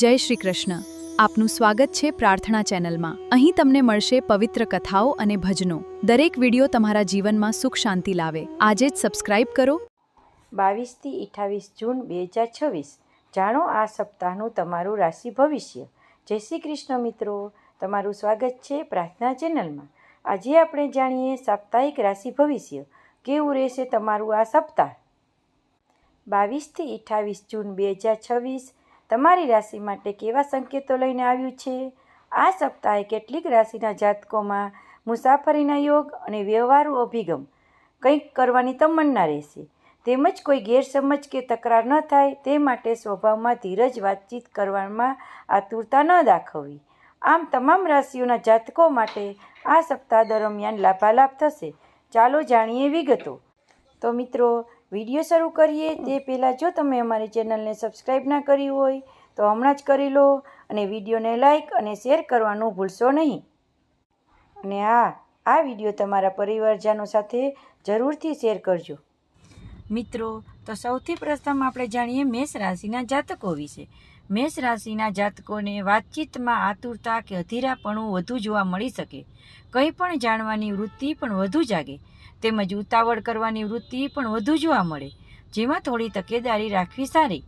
જય શ્રી કૃષ્ણ. આપનું સ્વાગત છે પ્રાર્થના ચેનલમાં. અહીં તમને મળશે પવિત્ર કથાઓ અને ભજનો. દરેક વિડીયો તમારા જીવનમાં સુખ શાંતિ લાવે. આજે જ સબસ્ક્રાઇબ કરો. 22થી 28 જૂન 2026 જાણો આ સપ્તાહનું તમારું રાશિ ભવિષ્ય. જય શ્રી કૃષ્ણ મિત્રો, તમારું સ્વાગત છે પ્રાર્થના ચેનલમાં. આજે આપણે જાણીએ સાપ્તાહિક રાશિ ભવિષ્ય. કેવું રહેશે તમારું આ સપ્તાહ. 22થી 28 જૂન 2026 તમારી રાશિ માટે કેવા સંકેતો લઈને આવ્યું છે. આ સપ્તાહે કેટલીક રાશિના જાતકોમાં મુસાફરીના યોગ અને વ્યવહારુ અભિગમ, કંઈક કરવાની તમન્ના રહેશે. તેમજ કોઈ ગેરસમજ કે તકરાર ન થાય તે માટે સ્વભાવમાં ધીરજ, વાતચીત કરવામાં આતુરતા ન દાખવવી. આમ તમામ રાશિઓના જાતકો માટે આ સપ્તાહ દરમિયાન લાભાલાભ થશે. ચાલો જાણીએ વિગતો. તો મિત્રો, વિડીયો શરૂ કરીએ તે પહેલાં જો તમે અમારી ચેનલને સબસ્ક્રાઈબ ના કરી હોય તો હમણાં જ કરી લો અને વિડીયોને લાઈક અને શેર કરવાનું ભૂલશો નહીં. અને આ વિડીયો તમારા પરિવારજનો સાથે જરૂરથી શેર કરજો. મિત્રો, તો સૌથી પ્રથમ આપણે જાણીએ મેષ રાશિના જાતકો વિશે. મેષ રાશિના જાતકોને વાતચીતમાં આતુરતા કે અધીરાપણું વધુ જોવા મળી શકે. કંઈ પણ જાણવાની વૃત્તિ પણ વધુ જાગે, તેમજ ઉતાવળ કરવાની વૃત્તિ પણ વધુ જોવા મળે, જેમાં થોડી તકેદારી રાખવી સારી.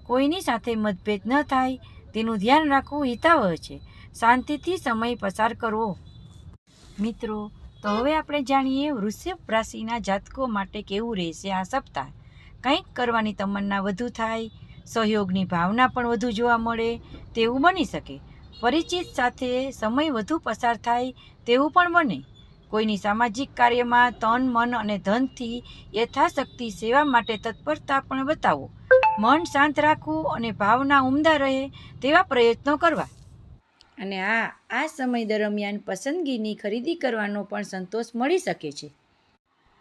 કોઈની સાથે મતભેદ ન થાય તેનું ધ્યાન રાખવું હિતાવહ છે. શાંતિથી સમય પસાર કરવો. મિત્રો, તો હવે આપણે જાણીએ વૃષભ રાશિના જાતકો માટે કેવું રહેશે આ સપ્તાહ. કંઈક કરવાની તમન્ના વધુ થાય, સહયોગની ભાવના પણ વધુ જોવા મળે તેવું બની શકે. પરિચિત સાથે સમય વધુ પસાર થાય તેવું પણ બને. કોઈની સામાજિક કાર્યમાં તન, મન અને ધનથી યથાશક્તિ સેવા માટે તત્પરતા પણ બતાવો. મન શાંત રાખવું અને ભાવના ઉમદા રહે તેવા પ્રયત્નો કરવા. અને આ સમય દરમિયાન પસંદગીની ખરીદી કરવાનો પણ સંતોષ મળી શકે છે.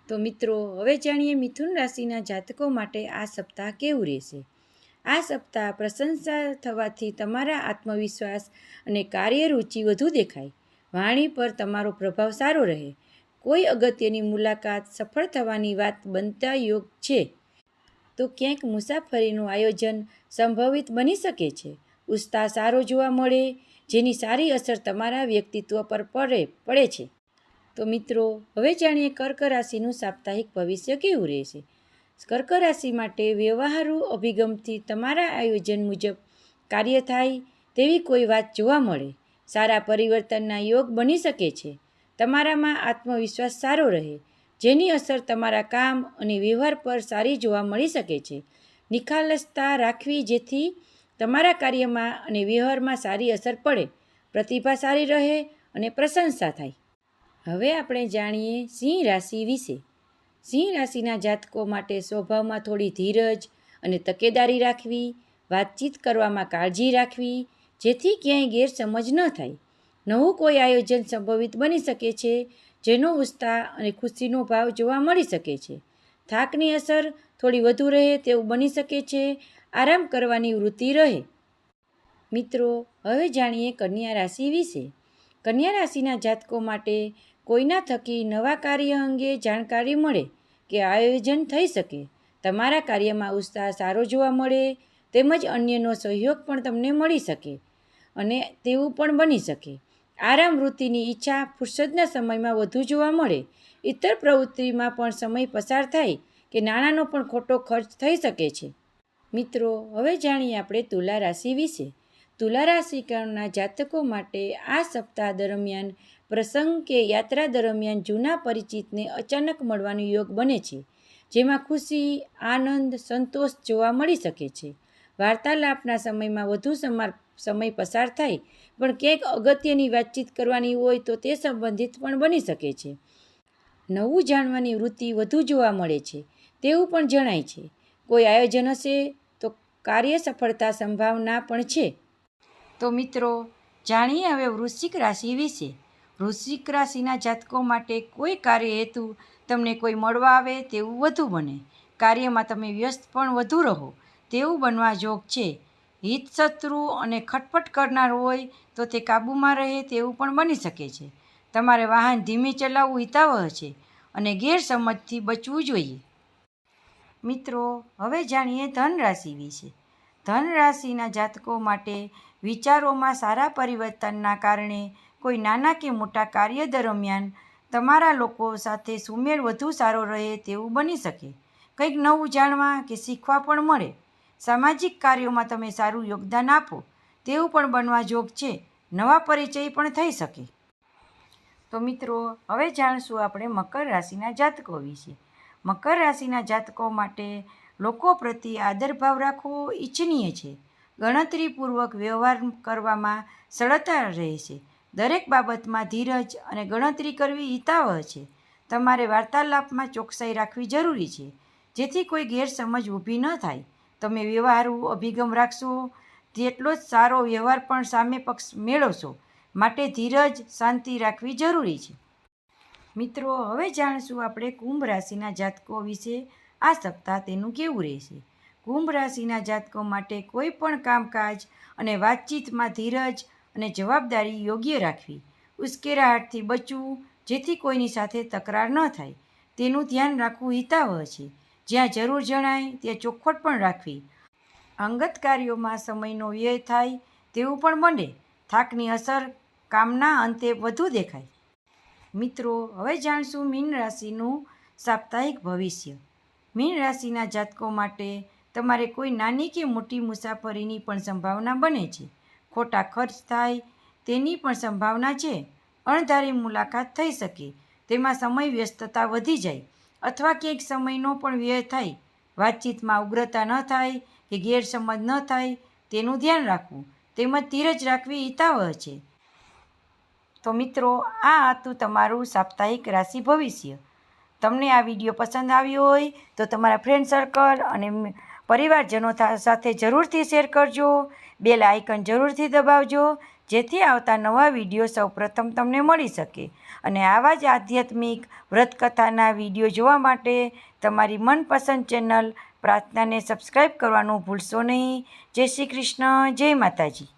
તો મિત્રો, હવે જાણીએ મિથુન રાશિના જાતકો માટે આ સપ્તાહ કેવું રહેશે. આ સપ્તાહ પ્રશંસા થવાથી તમારા આત્મવિશ્વાસ અને કાર્યરુચિ વધુ દેખાય. વાણી પર તમારો પ્રભાવ સારો રહે. કોઈ અગત્યની મુલાકાત સફળ થવાની વાત બનતા યોગ છે. તો ક્યાંક મુસાફરીનું આયોજન સંભવિત બની શકે છે. ઉત્સાહ સારો જોવા મળે, જેની સારી અસર તમારા વ્યક્તિત્વ પર પડે છે. તો મિત્રો, હવે જાણીએ કર્ક રાશિનું સાપ્તાહિક ભવિષ્ય કેવું રહેશે. કર્ક રાશિ માટે વ્યવહારુ અભિગમથી તમારા આયોજન મુજબ કાર્ય થાય તેવી કોઈ વાત જોવા મળે. સારા પરિવર્તનના યોગ બની શકે છે. તમારામાં આત્મવિશ્વાસ સારો રહે, જેની અસર તમારા કામ અને વ્યવહાર પર સારી જોવા મળી શકે છે. નિખાલસતા રાખવી જેથી તમારા કાર્યમાં અને વ્યવહારમાં સારી અસર પડે. પ્રતિભા સારી રહે અને પ્રશંસા થાય. હવે આપણે જાણીએ સિંહ રાશિ વિશે. સિંહ રાશિના જાતકો માટે સ્વભાવમાં થોડી ધીરજ અને તકેદારી રાખવી, વાતચીત કરવામાં કાળજી રાખવી જેથી ક્યાંય ગેરસમજ ન થાય. નવું કોઈ આયોજન સંભવિત બની શકે છે, જેનો ઉત્સાહ અને ખુશીનો ભાવ જોવા મળી શકે છે. થાકની અસર થોડી વધુ રહે તેવું બની શકે છે. આરામ કરવાની વૃત્તિ રહે. મિત્રો, હવે જાણીએ કન્યા રાશિ વિશે. કન્યા રાશિના જાતકો માટે કોઈના થકી નવા કાર્ય અંગે જાણકારી મળે કે આયોજન થઈ શકે. તમારા કાર્યમાં ઉત્સાહ સારો જોવા મળે, તેમજ અન્યનો સહયોગ પણ તમને મળી શકે અને તેવું પણ બની શકે. આરામ વૃત્તિની ઈચ્છા ફુરસદના સમયમાં વધુ જોવા મળે. ઇતર પ્રવૃત્તિમાં પણ સમય પસાર થાય કે નાણાંનો પણ ખોટો ખર્ચ થઈ શકે છે. મિત્રો, હવે જાણીએ આપણે તુલા રાશિ વિશે. તુલા રાશિના જાતકો માટે આ સપ્તાહ દરમિયાન પ્રસંગ કે યાત્રા દરમિયાન જૂના પરિચિતને અચાનક મળવાનો યોગ બને છે, જેમાં ખુશી, આનંદ, સંતોષ જોવા મળી શકે છે. વાર્તાલાપના સમયમાં વધુ સમય પસાર થાય, પણ ક્યાંક અગત્યની વાતચીત કરવાની હોય તો તે સંબંધિત પણ બની શકે છે. નવું જાણવાની વૃત્તિ વધુ જોવા મળે છે તેવું પણ જણાય છે. કોઈ આયોજન હશે તો કાર્ય સફળતા સંભાવના પણ છે. તો મિત્રો, જાણીએ હવે વૃશ્ચિક રાશિ વિશે. વૃશ્ચિક રાશિના જાતકો માટે કોઈ કાર્ય હેતુ તમને કોઈ મળવા આવે તેવું વધુ બને. કાર્યમાં તમે વ્યસ્ત પણ વધુ રહો તેવું બનવા જોગ છે. હિત શત્રુ અને ખટપટ કરનાર હોય તો તે કાબૂમાં રહે તેવું પણ બની શકે છે. તમારે વાહન ધીમે ચલાવવું હિતાવહ છે અને ગેરસમજથી બચવું જોઈએ. મિત્રો, હવે જાણીએ ધન રાશિ વિશે. ધન રાશિના જાતકો માટે વિચારોમાં સારા પરિવર્તનના કારણે કોઈ નાના કે મોટા કાર્ય દરમિયાન તમારા લોકો સાથે સુમેળ વધુ સારો રહે તેવું બની શકે. કંઈક નવું જાણવા કે શીખવા પણ મળે. સામાજિક કાર્યોમાં તમે સારું યોગદાન આપો તેવું પણ બનવા જોગ છે. નવા પરિચય પણ થઈ શકે. તો મિત્રો, હવે જાણશું આપણે મકર રાશિના જાતકો વિશે. મકર રાશિના જાતકો માટે લોકો પ્રત્યે આદરભાવ રાખવો ઇચ્છનીય છે. ગણતરીપૂર્વક વ્યવહાર કરવામાં સરળતા રહે છે. દરેક બાબતમાં ધીરજ અને ગણતરી કરવી હિતાવહ છે. તમારે વાર્તાલાપમાં ચોકસાઈ રાખવી જરૂરી છે, જેથી કોઈ ગેરસમજ ઊભી ન થાય. તમે વ્યવહારુ અભિગમ રાખશો તેટલો જ સારો વ્યવહાર પણ સામે પક્ષ મેળવશો. માટે ધીરજ, શાંતિ રાખવી જરૂરી છે. મિત્રો, હવે જાણીશું આપણે કુંભ રાશિના જાતકો વિશે. આ સપ્તાહ તેનું કેવું રહેશે? કુંભ રાશિના જાતકો માટે કોઈ પણ કામકાજ અને વાતચીતમાં ધીરજ અને જવાબદારી યોગ્ય રાખવી. ઉશ્કેરાટથી બચવું, જેથી કોઈની સાથે તકરાર ન થાય તેનું ધ્યાન રાખવું હિતાવહ છે. જ્યાં જરૂર જણાય ત્યાં ચોખવટ પણ રાખવી. અંગત કાર્યોમાં સમયનો વ્યય થાય તેવું પણ બને. થાકની અસર કામના અંતે વધુ દેખાય. મિત્રો, હવે જાણશું મીન રાશિનું સાપ્તાહિક ભવિષ્ય. મીન રાશિના જાતકો માટે તમારે કોઈ નાની કે મોટી મુસાફરીની પણ સંભાવના બને છે. ખોટા ખર્ચ થાય તેની પણ સંભાવના છે. અણધારી મુલાકાત થઈ શકે, તેમાં સમય વ્યસ્તતા વધી જાય અથવા ક્યાંક સમયનો પણ વ્યય થાય. વાતચીતમાં ઉગ્રતા ન થાય કે ગેરસમજ ન થાય તેનું ધ્યાન રાખવું, તેમજ ધીરજ રાખવી હિતાવહ છે. તો મિત્રો, આ હતું તમારું સાપ્તાહિક રાશિ ભવિષ્ય. તમને આ વિડીયો પસંદ આવ્યો હોય તો તમારા ફ્રેન્ડ સર્કલ અને પરિવારજનો સાથે જરૂરથી શેર કરજો. બેલ આઇકન જરૂરથી દબાવજો, જેથી આવતા નવા વિડીયો સૌપ્રથમ તમને મળી શકે. અને આવા જ આધ્યાત્મિક વ્રતકથાના વિડીયો જોવા માટે તમારી મનપસંદ ચેનલ પ્રાર્થનાને સબસ્ક્રાઈબ કરવાનું ભૂલશો નહીં. જય શ્રી કૃષ્ણ, જય માતાજી.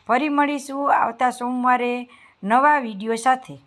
ફરી મળીશું આવતા સોમવારે નવા વિડીયો સાથે.